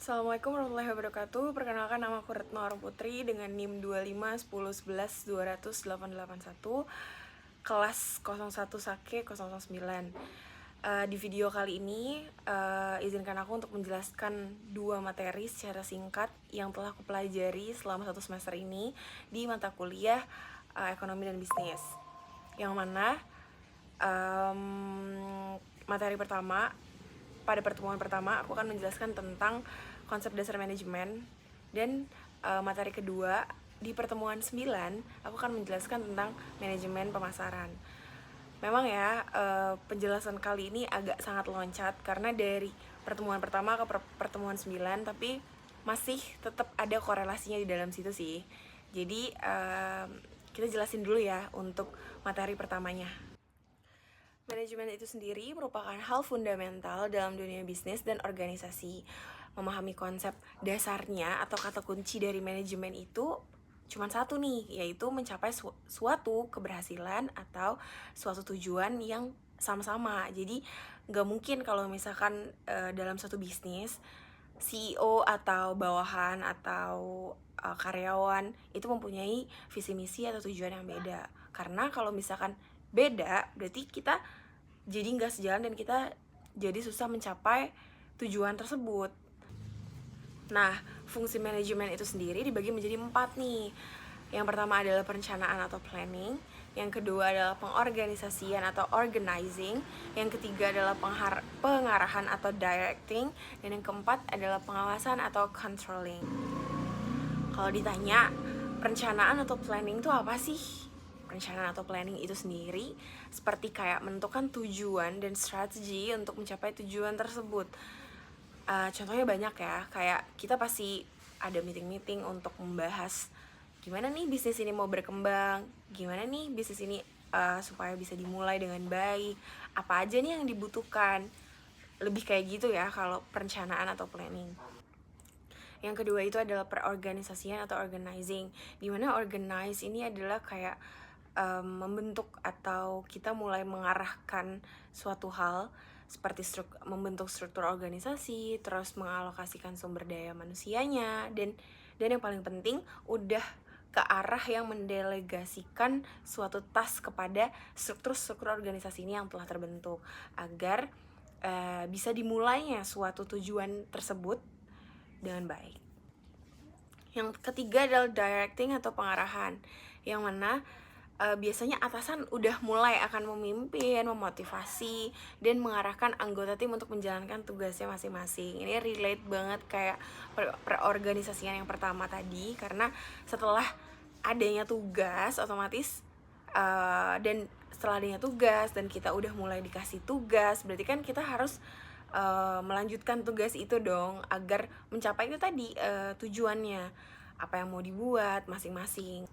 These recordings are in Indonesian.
Assalamualaikum warahmatullahi wabarakatuh. Perkenalkan, nama aku Retno Arum Putri dengan NIM 25 10 11 200 881, kelas 01 Sake 009. Di video kali ini izinkan aku untuk menjelaskan dua materi secara singkat yang telah aku pelajari selama 1 semester ini di mata kuliah ekonomi dan bisnis. Yang mana materi pertama, pada pertemuan pertama aku akan menjelaskan tentang konsep dasar manajemen, dan materi kedua di pertemuan 9 aku akan menjelaskan tentang manajemen pemasaran. Memang ya, penjelasan kali ini agak sangat loncat karena dari pertemuan pertama ke pertemuan 9, tapi masih tetap ada korelasinya di dalam situ sih. Jadi kita jelasin dulu ya untuk materi pertamanya. Manajemen itu sendiri merupakan hal fundamental dalam dunia bisnis dan organisasi. Memahami konsep dasarnya atau kata kunci dari manajemen itu cuma satu nih, yaitu mencapai suatu keberhasilan atau suatu tujuan yang sama-sama. Jadi nggak mungkin kalau misalkan dalam satu bisnis CEO atau bawahan atau karyawan itu mempunyai visi misi atau tujuan yang beda. Karena kalau misalkan beda, berarti kita jadi nggak sejalan dan kita jadi susah mencapai tujuan tersebut. Nah, fungsi manajemen itu sendiri dibagi menjadi 4 nih. Yang pertama adalah perencanaan atau planning, yang kedua adalah pengorganisasian atau organizing, yang ketiga adalah pengarahan atau directing, dan yang keempat adalah pengawasan atau controlling. Kalau ditanya perencanaan atau planning itu apa sih? Perencanaan atau planning itu sendiri seperti kayak menentukan tujuan dan strategi untuk mencapai tujuan tersebut. Contohnya banyak ya, kayak kita pasti ada meeting-meeting untuk membahas gimana nih bisnis ini mau berkembang, gimana nih bisnis ini supaya bisa dimulai dengan baik, apa aja nih yang dibutuhkan. Lebih kayak gitu ya kalau perencanaan atau planning. Yang kedua itu adalah perorganisasian atau organizing, dimana organize ini adalah kayak membentuk atau kita mulai mengarahkan suatu hal seperti membentuk struktur organisasi, terus mengalokasikan sumber daya manusianya, dan yang paling penting udah ke arah yang mendelegasikan suatu task kepada struktur organisasi ini yang telah terbentuk agar bisa dimulainya suatu tujuan tersebut dengan baik. Yang ketiga adalah directing atau pengarahan, yang mana biasanya atasan udah mulai akan memimpin, memotivasi, dan mengarahkan anggota tim untuk menjalankan tugasnya masing-masing. Ini relate banget kayak perorganisasian yang pertama tadi, karena setelah adanya tugas otomatis dan setelah adanya tugas dan kita udah mulai dikasih tugas, berarti kan kita harus melanjutkan tugas itu dong agar mencapai itu tadi tujuannya apa yang mau dibuat masing-masing.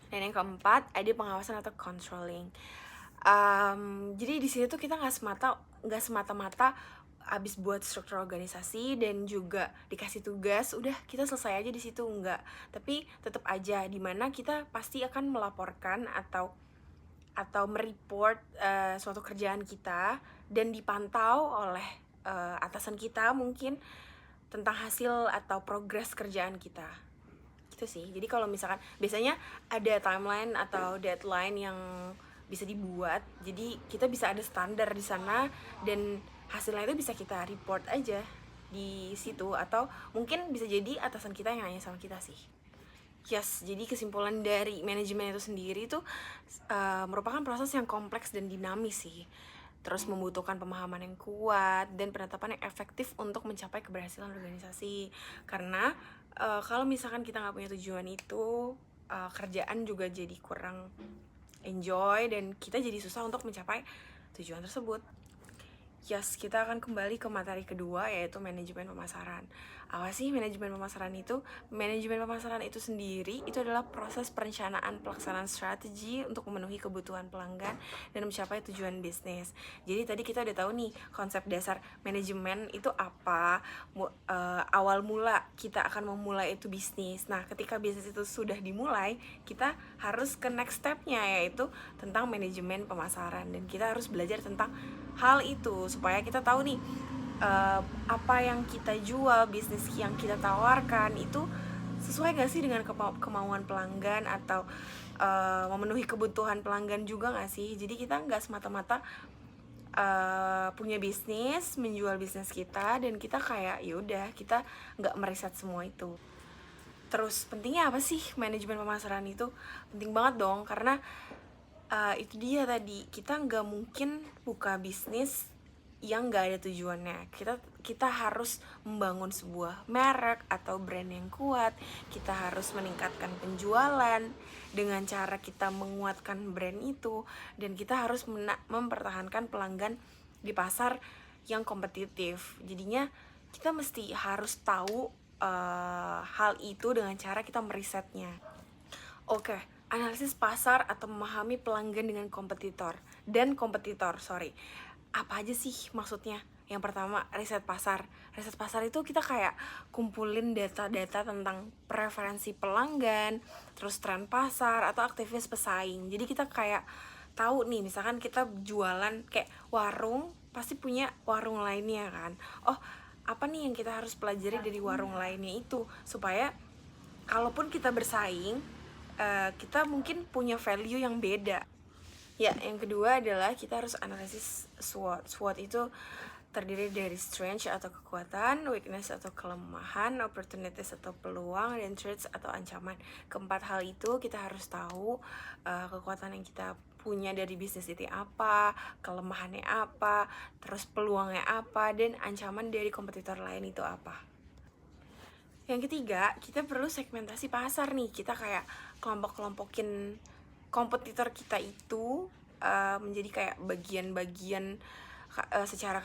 Dan yang keempat ada pengawasan atau controlling. Jadi di sini tuh kita nggak semata-mata abis buat struktur organisasi dan juga dikasih tugas udah kita selesai aja di situ, enggak. Tapi tetap aja dimana kita pasti akan melaporkan atau mereport suatu kerjaan kita dan dipantau oleh atasan kita mungkin tentang hasil atau progres kerjaan kita. Gitu sih. Jadi kalau misalkan biasanya ada timeline atau deadline yang bisa dibuat, jadi kita bisa ada standar di sana dan hasilnya itu bisa kita report aja di situ, atau mungkin bisa jadi atasan kita yang nanya sama kita sih. Yes, jadi kesimpulan dari manajemen itu sendiri itu merupakan proses yang kompleks dan dinamis sih. Terus membutuhkan pemahaman yang kuat dan penetapan yang efektif untuk mencapai keberhasilan organisasi. Karena kalau misalkan kita nggak punya tujuan itu, kerjaan juga jadi kurang enjoy dan kita jadi susah untuk mencapai tujuan tersebut. Yes, kita akan kembali ke materi kedua, yaitu manajemen pemasaran. Apa sih manajemen pemasaran itu? Manajemen pemasaran itu sendiri itu adalah proses perencanaan pelaksanaan strategi untuk memenuhi kebutuhan pelanggan dan mencapai tujuan bisnis. Jadi tadi kita udah tahu nih konsep dasar manajemen itu apa. Awal mula kita akan memulai itu bisnis. Nah, ketika bisnis itu sudah dimulai, kita harus ke next stepnya, yaitu tentang manajemen pemasaran, dan kita harus belajar tentang hal itu supaya kita tahu nih apa yang kita jual, bisnis yang kita tawarkan itu sesuai gak sih dengan kemauan pelanggan, atau memenuhi kebutuhan pelanggan juga gak sih. Jadi kita gak semata-mata punya bisnis, menjual bisnis kita, dan kita kayak yaudah kita nggak meriset semua itu. Terus pentingnya apa sih manajemen pemasaran itu? Penting banget dong, karena itu dia tadi, kita nggak mungkin buka bisnis yang nggak ada tujuannya. Kita harus membangun sebuah merek atau brand yang kuat. Kita harus meningkatkan penjualan dengan cara kita menguatkan brand itu, dan kita harus mempertahankan pelanggan di pasar yang kompetitif. Jadinya kita mesti harus tahu hal itu dengan cara kita merisetnya. Oke, analisis pasar atau memahami pelanggan dengan kompetitor. Apa aja sih maksudnya? Yang pertama, riset pasar. Riset pasar itu kita kayak kumpulin data-data tentang preferensi pelanggan, terus tren pasar atau aktivitas pesaing. Jadi kita kayak tahu nih, misalkan kita jualan kayak warung, pasti punya warung lainnya kan. Oh, apa nih yang kita harus pelajari dari warung lainnya itu, supaya kalaupun kita bersaing, kita mungkin punya value yang beda. Ya, yang kedua adalah kita harus analisis SWOT. SWOT itu terdiri dari strength atau kekuatan, weakness atau kelemahan, opportunities atau peluang, dan threats atau ancaman. Keempat hal itu kita harus tahu kekuatan yang kita punya dari bisnis itu apa, kelemahannya apa, terus peluangnya apa, dan ancaman dari kompetitor lain itu apa. Yang ketiga, kita perlu segmentasi pasar nih. Kita kayak kelompok-kelompokin kompetitor kita itu menjadi kayak bagian-bagian secara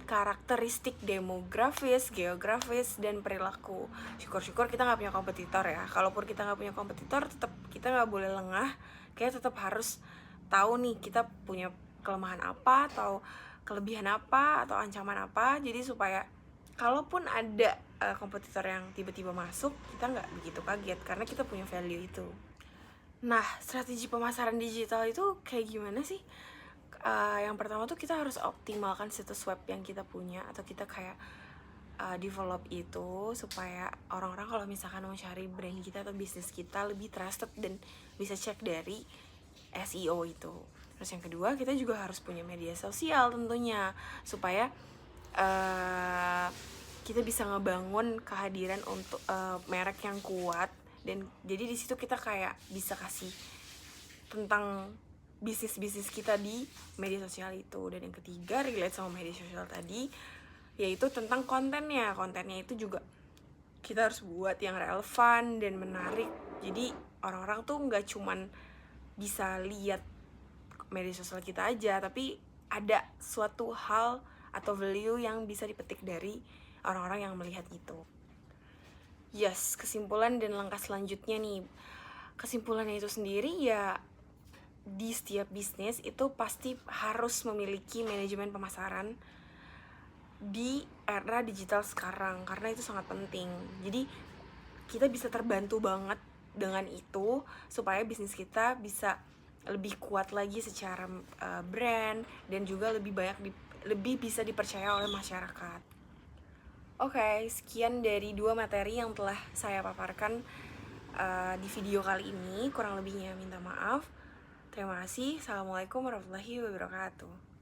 karakteristik demografis, geografis, dan perilaku. Syukur-syukur kita nggak punya kompetitor ya. Kalaupun kita nggak punya kompetitor, tetap kita nggak boleh lengah. Kayak tetap harus tahu nih kita punya kelemahan apa, atau kelebihan apa, atau ancaman apa. Jadi supaya kalaupun ada kompetitor yang tiba-tiba masuk, kita nggak begitu kaget karena kita punya value itu. Nah, strategi pemasaran digital itu kayak gimana sih? Yang pertama tuh kita harus optimalkan situs web yang kita punya, atau kita kayak develop itu supaya orang-orang kalau misalkan mau cari brand kita atau bisnis kita lebih trusted dan bisa cek dari SEO itu. Terus yang kedua, kita juga harus punya media sosial tentunya, supaya kita bisa ngebangun kehadiran untuk merek yang kuat. Dan jadi di situ kita kayak bisa kasih tentang bisnis kita di media sosial itu. Dan yang ketiga, relate sama media sosial tadi, yaitu tentang kontennya. Kontennya itu juga kita harus buat yang relevan dan menarik. Jadi orang-orang tuh nggak cuman bisa lihat media sosial kita aja, tapi ada suatu hal atau value yang bisa dipetik dari orang-orang yang melihat itu. Yes, kesimpulan dan langkah selanjutnya nih. Kesimpulannya itu sendiri ya, di setiap bisnis itu pasti harus memiliki manajemen pemasaran di era digital sekarang, karena itu sangat penting. Jadi kita bisa terbantu banget dengan itu, supaya bisnis kita bisa lebih kuat lagi secara brand, dan juga lebih bisa dipercaya oleh masyarakat. Oke, sekian dari 2 materi yang telah saya paparkan di video kali ini. Kurang lebihnya minta maaf. Terima kasih. Assalamualaikum warahmatullahi wabarakatuh.